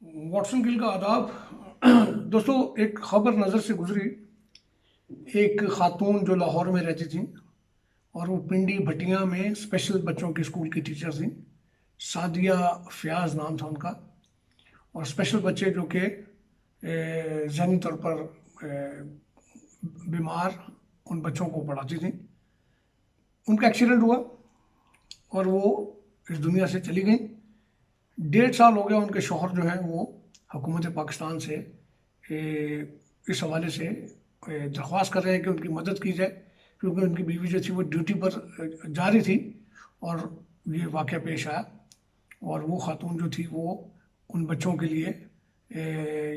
Watson Gill का आदाब। दोस्तों, एक खबर नज़र से गुजरी। एक खातून जो लाहौर में रहती थी और वो पिंडी भटिया में स्पेशल बच्चों के स्कूल की टीचर थी। सादिया फयाज नाम था उनका। और स्पेशल बच्चे जो कि ज़हनी तौर पर बीमार उन बच्चों को पढ़ाती थी। उनका एक्सीडेंट हुआ और वो इस दुनिया से चली गई। 1.5 साल हो गया उनके शौहर जो हैं वो हुकूमत पाकिस्तान से इस हवाले से दरख्वास्त कर रहे हैं कि उनकी मदद की जाए, क्योंकि उनकी बीवी जो थी वो ड्यूटी पर जा रही थी और ये वाक़या पेश आया। और वो खातून जो थी वो उन बच्चों के लिए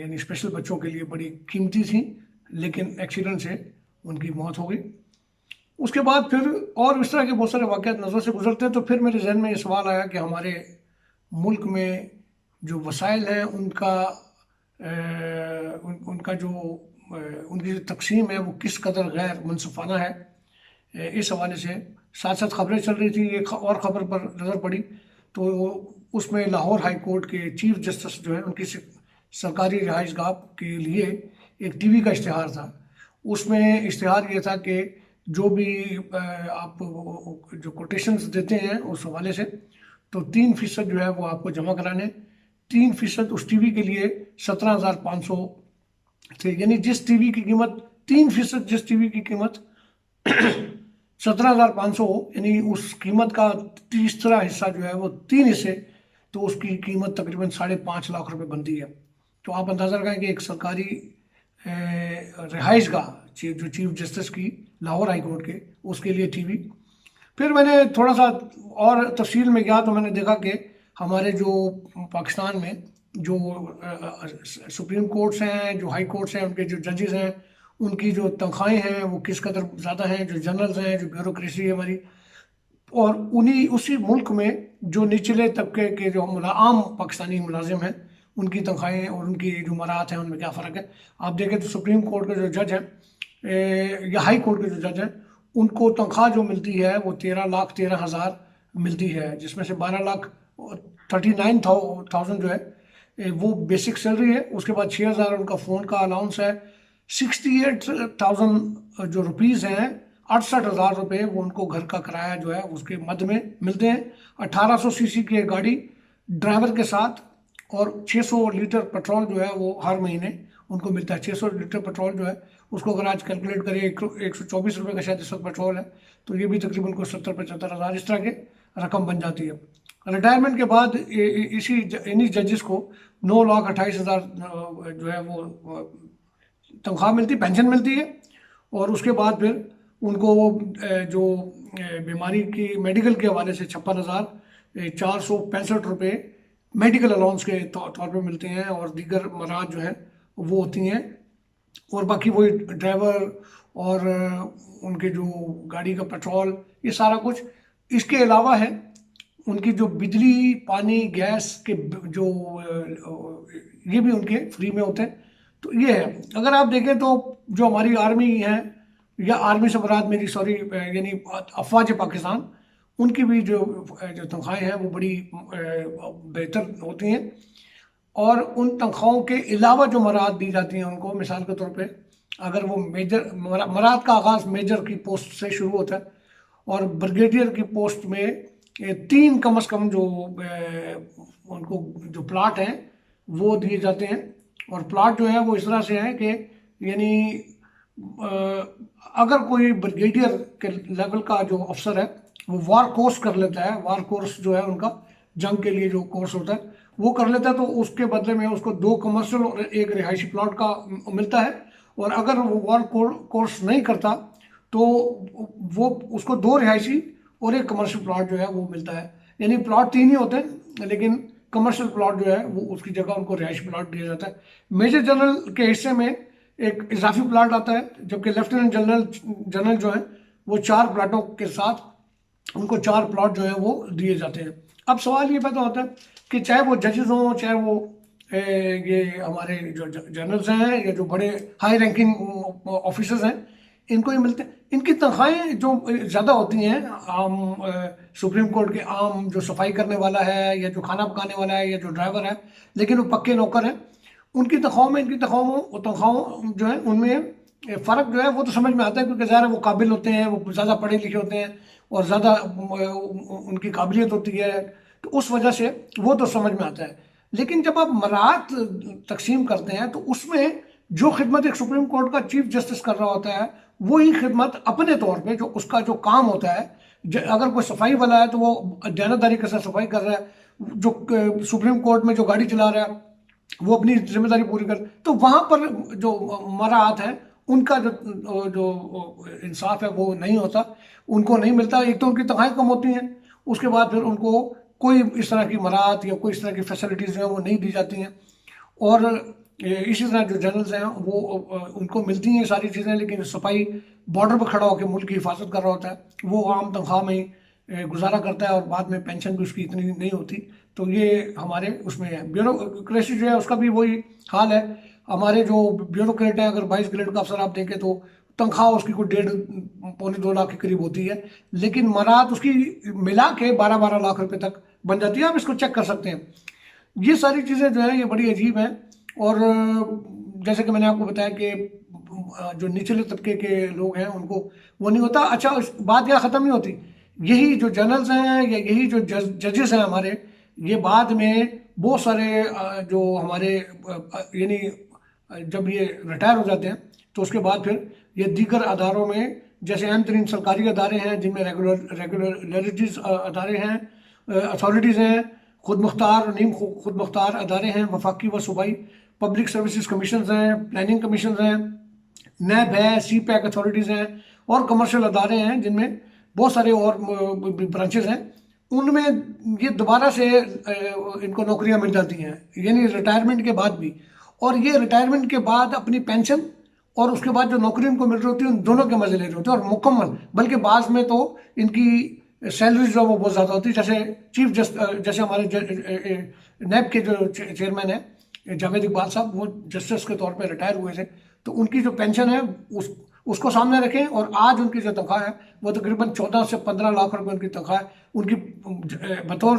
यानी स्पेशल बच्चों के लिए बड़ी कीमती थी, लेकिन एक्सीडेंट से उनकी मौत हो गई। उसके बाद फिर और इस तरह के बहुत सारे वाक़यात नज़र से गुजरते हैं, तो फिर मेरे जहन में ये सवाल आया कि हमारे मुल्क में जो वसाइल हैं उनका जो उनकी जो तकसीम है वो किस कदर गैर मुनसफ़ाना है। इस हवाले से साथ साथ खबरें चल रही थी। एक और ख़बर पर नज़र पड़ी तो उसमें लाहौर हाई कोर्ट के चीफ जस्टिस जो है उनकी सरकारी रिहाइश गाह के लिए एक टीवी का इश्तिहार था। उसमें इश्तिहार ये था कि जो भी आप जो कोटेशंस देते हैं उस हवाले से, तो 3% जो है वो आपको जमा कराने। 3% उस टीवी के लिए 17,500 थे। यानी जिस टीवी की कीमत 3%, जिस टीवी की कीमत 17,500 हो, यानी उस कीमत का तीसरा हिस्सा जो है वो 3 हिस्से, तो उसकी कीमत तकरीबन 5.5 लाख रुपए बनती है। तो आप अंदाज़ा लगाएं कि एक सरकारी रिहाइश गाह जो चीफ जस्टिस की लाहौर हाई कोर्ट के, उसके लिए टीवी। फिर मैंने थोड़ा सा और तफसील में गया तो मैंने देखा कि हमारे जो पाकिस्तान में जो सुप्रीम कोर्ट्स हैं, जो हाई कोर्ट्स हैं, उनके जो जजेस हैं, उनकी जो तनख्वाहें हैं वो किस कदर ज़्यादा हैं। जो जनरल्स हैं, जो ब्यूरोक्रेसी है हमारी, और उन्हीं उसी मुल्क में जो निचले तबके के जो आम पाकिस्तानी मुलाजिम हैं, उनकी तनख्वाहें और उनकी जो मराहत हैं उनमें क्या फ़र्क है। आप देखें तो सुप्रीम कोर्ट के जो जज हैं या हाई कोर्ट के जो जज हैं, उनको तनख्वाह जो मिलती है वो 13,13,000 मिलती है, जिसमें से 12,39,000 जो है वो बेसिक सैलरी है। उसके बाद 6,000 उनका फ़ोन का अलाउंस है। 68,000 जो रुपीज़ हैं, 68,000 रुपये वो उनको घर का किराया जो है उसके मद में मिलते हैं। 1800 सीसी की गाड़ी ड्राइवर के साथ, और 600 लीटर पेट्रोल जो है वो हर महीने उनको मिलता है। 600 लीटर पेट्रोल जो है उसको अगर आज कैलकुलेट करें, 124 रुपये का शायद इस वक्त पेट्रोल है, तो ये भी तकरीबन को 70-75 हज़ार इस तरह के रकम बन जाती है। रिटायरमेंट के बाद इन्हीं जजेस को 9,28,000 जो है वो तनख्वाह मिलती, पेंशन मिलती है। और उसके बाद फिर उनको जो बीमारी की मेडिकल के हवाले से 56,465 रुपये मेडिकल अलाउंस के तौर पे मिलते हैं, और दीगर मराहत जो हैं वो होती हैं। और बाकी वही ड्राइवर और उनके जो गाड़ी का पेट्रोल, ये सारा कुछ। इसके अलावा है उनकी जो बिजली, पानी, गैस के जो ये भी उनके फ्री में होते हैं। तो ये है। अगर आप देखें तो जो हमारी आर्मी है, या आर्मी से मुराद मेरी सॉरी यानी अफवाज पाकिस्तान, उनकी भी जो तनख्वाहें हैं वो बड़ी बेहतर होती हैं। और उन तनख्वाहों के अलावा जो मराहत दी जाती हैं उनको, मिसाल के तौर पे अगर वो मेजर मराहत का आगाज़ मेजर की पोस्ट से शुरू होता है, और ब्रिगेडियर की पोस्ट में 3 कम अज़ कम जो उनको जो प्लाट हैं वो दिए जाते हैं। और प्लाट जो है वो इस तरह से है कि यानी अगर कोई ब्रिगेडियर के लेवल का जो अफसर है वो वार कोर्स कर लेता है, वार कोर्स जो है उनका जंग के लिए जो कोर्स होता है वो कर लेता है, तो उसके बदले में उसको 2 कमर्शियल और 1 रिहायशी प्लॉट का मिलता है। और अगर वो वार कोर्स नहीं करता तो वो उसको 2 रिहायशी और 1 कमर्शियल प्लॉट जो है वो मिलता है। यानी प्लॉट 3 ही होते हैं, लेकिन कमर्शियल प्लॉट जो है वो उसकी जगह उनको रिहायशी प्लॉट दिया जाता है। मेजर जनरल के हिस्से में एक इजाफी प्लाट आता है, जबकि लेफ्टिनेंट जनरल जो है वो 4 प्लाटों के साथ उनको 4 प्लॉट जो है वो दिए जाते हैं। अब सवाल ये पैदा होता है कि चाहे वो जजेस हों, चाहे वो ये हमारे जो जनरल्स हैं, या जो बड़े हाई रैंकिंग ऑफिसर्स हैं, इनको ही मिलते हैं। इनकी तनख्वाहें जो ज़्यादा होती हैं आम सुप्रीम कोर्ट के आम जो सफाई करने वाला है या जो खाना पकाने वाला है या जो ड्राइवर है, लेकिन वो पक्के नौकर हैं, उनकी तनख्वाहों में इनकी तनख्वाहों जो है उनमें फ़र्क जो है वो तो समझ में आता है, क्योंकि ज़ाहिर है वो काबिल होते हैं, वो ज़्यादा पढ़े लिखे होते हैं और ज़्यादा उनकी काबिलियत होती है, तो उस वजह से वो तो समझ में आता है। लेकिन जब आप मराहत तकसीम करते हैं तो उसमें जो खिदमत एक सुप्रीम कोर्ट का चीफ जस्टिस कर रहा होता है, वही खिदमत अपने तौर पे जो उसका जो काम होता है, अगर कोई सफाई वाला है तो वो दयानतदारी के साथ सफाई कर रहा है, जो सुप्रीम कोर्ट में जो गाड़ी चला रहा है वो अपनी जिम्मेदारी पूरी कर, तो वहां पर जो मराहत है उनका जो इंसाफ है वो नहीं होता, उनको नहीं मिलता। एक तो उनकी तनख्वाहें कम होती हैं, उसके बाद फिर उनको कोई इस तरह की मराहत या कोई इस तरह की फैसिलिटीज़ जो है वो नहीं दी जाती हैं। और इसी तरह जो जनरल्स हैं वो उनको मिलती हैं सारी चीज़ें, लेकिन सफाई बॉर्डर पर खड़ा होकर मुल्क की हिफाजत कर रहा होता है वो आम तनख्वाह में ही गुजारा करता है और बाद में पेंशन भी उसकी इतनी नहीं होती। तो ये हमारे उसमें है। ब्यूरोक्रेसी जो है उसका भी वही हाल है। हमारे जो ब्यूरोक्रेट है, अगर 22 ग्रेड का अफसर आप देखें तो तनख्वाह उसकी कोई 1.5 पौने 2 लाख के करीब होती है, लेकिन मराहत उसकी मिला के 12-12 लाख रुपए तक बन जाती है। आप इसको चेक कर सकते हैं। ये सारी चीज़ें जो है ये बड़ी अजीब हैं। और जैसे कि मैंने आपको बताया कि जो निचले तबके के लोग हैं उनको वो नहीं होता। अच्छा, बात यहाँ ख़त्म नहीं होती। यही जो जनरल्स हैं या यही जो जजेस हैं हमारे, ये बाद में बहुत सारे जो हमारे यानी जब ये रिटायर हो जाते हैं तो उसके बाद फिर ये दीगर अदारों में, जैसे अहम तरीन सरकारी अदारे हैं जिनमें रेगुलरिटीज़ अदारे हैं, अथॉरिटीज़ हैं, खुद मुख्तार और नीम खुद मुख्तार अदारे हैं, वफाकी व सूबाई पब्लिक सर्विसेज कमीशन हैं, प्लानिंग कमीशन हैं, नैब है, सी पैक अथॉरिटीज़ हैं और कमर्शियल अदारे हैं जिनमें बहुत सारे और ब्रांचेज हैं। उनमें ये दोबारा से इनको नौकरियां मिल जाती हैं, यानी रिटायरमेंट के बाद भी। और ये रिटायरमेंट के बाद अपनी पेंशन और उसके बाद जो नौकरी उनको मिल रही होती है उन दोनों के मजे ले रहे होते हैं और मुकम्मल, बल्कि बाद में तो इनकी सैलरीज जो वो बहुत ज़्यादा होती है। जैसे हमारे नैब के जो चेयरमैन है जावेद इकबाल साहब, वो जस्टिस के तौर पे रिटायर हुए थे, तो उनकी जो पेंशन है उसको सामने रखें और आज उनकी जो तनख्वाह है वो तकरीबन 14 से 15 लाख रुपए उनकी तनख्वाह है। उनकी बतौर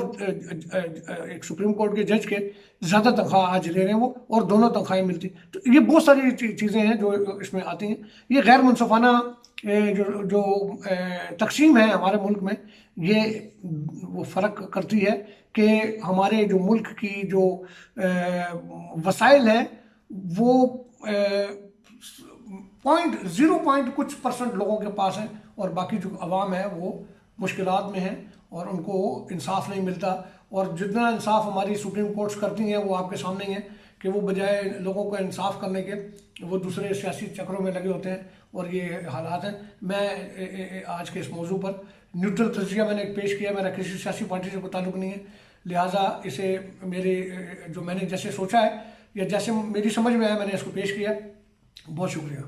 एक सुप्रीम कोर्ट के जज के ज़्यादा तनख्वाह आज ले रहे हैं वो, और दोनों तनख्वाहें मिलती। तो ये बहुत सारी चीज़ें हैं जो इसमें आती हैं। ये गैर मुनसफाना जो तकसीम है हमारे मुल्क में, ये वो फ़र्क करती है कि हमारे जो मुल्क की जो वसाइल है वो 0.कुछ% लोगों के पास है और बाकी जो अवाम है वो मुश्किलात में है और उनको इंसाफ नहीं मिलता। और जितना इंसाफ हमारी सुप्रीम कोर्ट्स करती हैं वो आपके सामने ही है कि वो बजाय लोगों को इंसाफ करने के वो दूसरे सियासी चक्रों में लगे होते हैं और ये हालात हैं। मैं आज के इस मौजू पर न्यूट्रल तजिया मैंने एक पेश किया, मेरा किसी सियासी पार्टी से कोई ताल्लुक नहीं है, लिहाजा इसे मेरे जो मैंने जैसे सोचा है या जैसे मेरी समझ में आया मैंने इसको पेश किया। बहुत शुक्रिया।